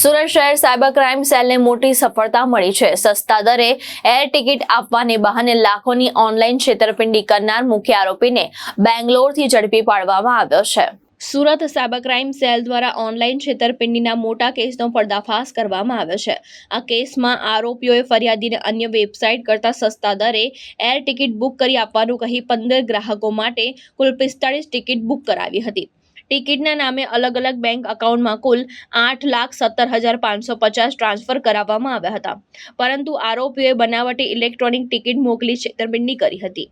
સુરત શહેર cyber crime સેલને મોટી સફળતા મળી છે। સસ્તા દરે એર ટિકિટ આપવાને બહાને લાખોની ઓનલાઈન છેતરપિંડી કરનાર મુખ્ય આરોપીને બેંગ્લોરથી ઝડપી પાડવામાં આવ્યો છે। સુરત સાયબર ક્રાઇમ સેલ દ્વારા ઓનલાઈન છેતરપિંડીના મોટા કેસનો પર્દાફાશ કરવામાં આવ્યો છે। આ કેસમાં આરોપીઓએ ફરિયાદીને અન્ય વેબસાઇટ કરતાં સસ્તા દરે એર ટિકિટ બુક કરી આપવાનું કહી 15 ગ્રાહકો માટે કુલ 45 ટિકિટ બુક કરાવી હતી। ટિકિટના નામે અલગ અલગ બેંક એકાઉન્ટમાં કુલ 8,17,550 ટ્રાન્સફર કરાવવામાં આવ્યા હતા, પરંતુ આરોપીઓએ બનાવટી ઇલેક્ટ્રોનિક ટિકિટ મોકલી છેતરપિંડી કરી હતી,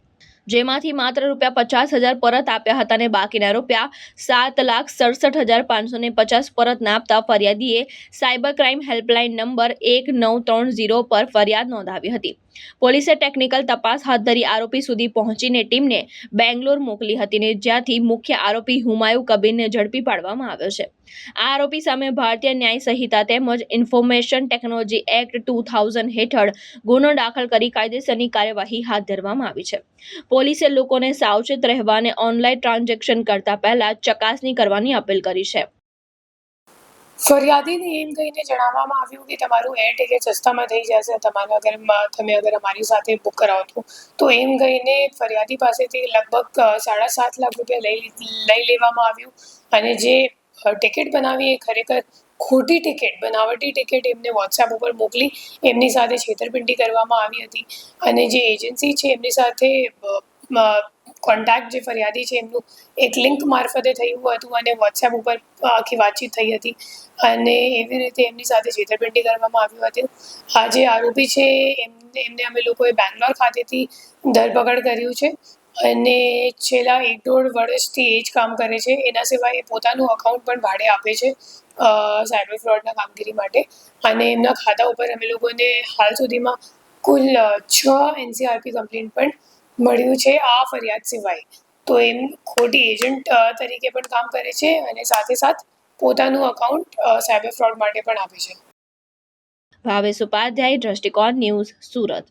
જેમાંથી માત્ર ₹50,000 પરત આપ્યા હતા અને બાકીના ₹7,67,550 પરત ના આપતા ફરિયાદીએ સાયબર ક્રાઇમ હેલ્પલાઇન નંબર 1930 પર ફરિયાદ નોંધાવી હતી। પોલીસે ટેકનિકલ તપાસ હાથ ધરી આરોપી સુધી પહોંચીને ટીમને બેંગ્લોર મોકલી હતી ને જ્યાંથી મુખ્ય આરોપી હુમાયુ કબીરને ઝડપી પાડવામાં આવ્યો છે। આ આરોપી સામે ભારતીય ન્યાય સંહિતા તેમજ ઇન્ફોર્મેશન ટેકનોલોજી એક્ટ 2000 હેઠળ ગુનો દાખલ કરી કાયદેસરની કાર્યવાહી હાથ ધરવામાં આવી છે। પોલીસે લોકોને સાવચેત રહેવા અને ઓનલાઈન ટ્રાન્ઝેક્શન કરતા પહેલા ચકાસણી કરવાની અપીલ કરી છે। ફરિયાદીને એમ કહીને જણાવવામાં આવ્યું કે તમારું એર ટિકિટ સસ્તામાં થઈ જશે, તમે અગર અમારી સાથે બુક કરાવો તો એમ કહીને ફરિયાદી પાસેથી લગભગ 7.5 લાખ રૂપિયા લઈ લેવામાં આવ્યું અને જે ટિકિટ બનાવી એ ખરેખર ખોટી ટિકિટ, બનાવટી ટિકિટ એમને વોટ્સએપ ઉપર મોકલી એમની સાથે છેતરપિંડી કરવામાં આવી હતી અને જે એજન્સી છે એમની સાથે કોન્ટેક્ટ જે ફરિયાદી છે એમનું એક લિંક મારફતે થયું હતું અને વોટ્સએપ ઉપર આખી વાતચીત થઈ હતી અને એવી રીતે એમની સાથે છેતરપિંડી કરવામાં આવ્યું હતું। આ જે આરોપી છે એમને અમે લોકોએ બેંગ્લોર ખાતેથી ધરપકડ કર્યું છે અને છેલ્લા 1.5 વર્ષથી એ જ કામ કરે છે। એના સિવાય પોતાનું અકાઉન્ટ પણ ભાડે આપે છે સાયબર ફ્રોડના કામગીરી માટે અને એમના ખાતા ઉપર અમે લોકોને હાલ સુધીમાં કુલ 6 NCRP કમ્પ્લેન પણ મળ્યું છે આ ફરિયાદ સિવાય। તો એમ ખોટી એજન્ટ તરીકે પણ કામ કરે છે અને સાથે સાથ પોતાનું અકાઉન્ટ સાયબર ફ્રોડ માટે પણ આપે છે। ભાવેશ ઉપાધ્યાય, દ્રષ્ટિકોણ ન્યૂઝ, સુરત।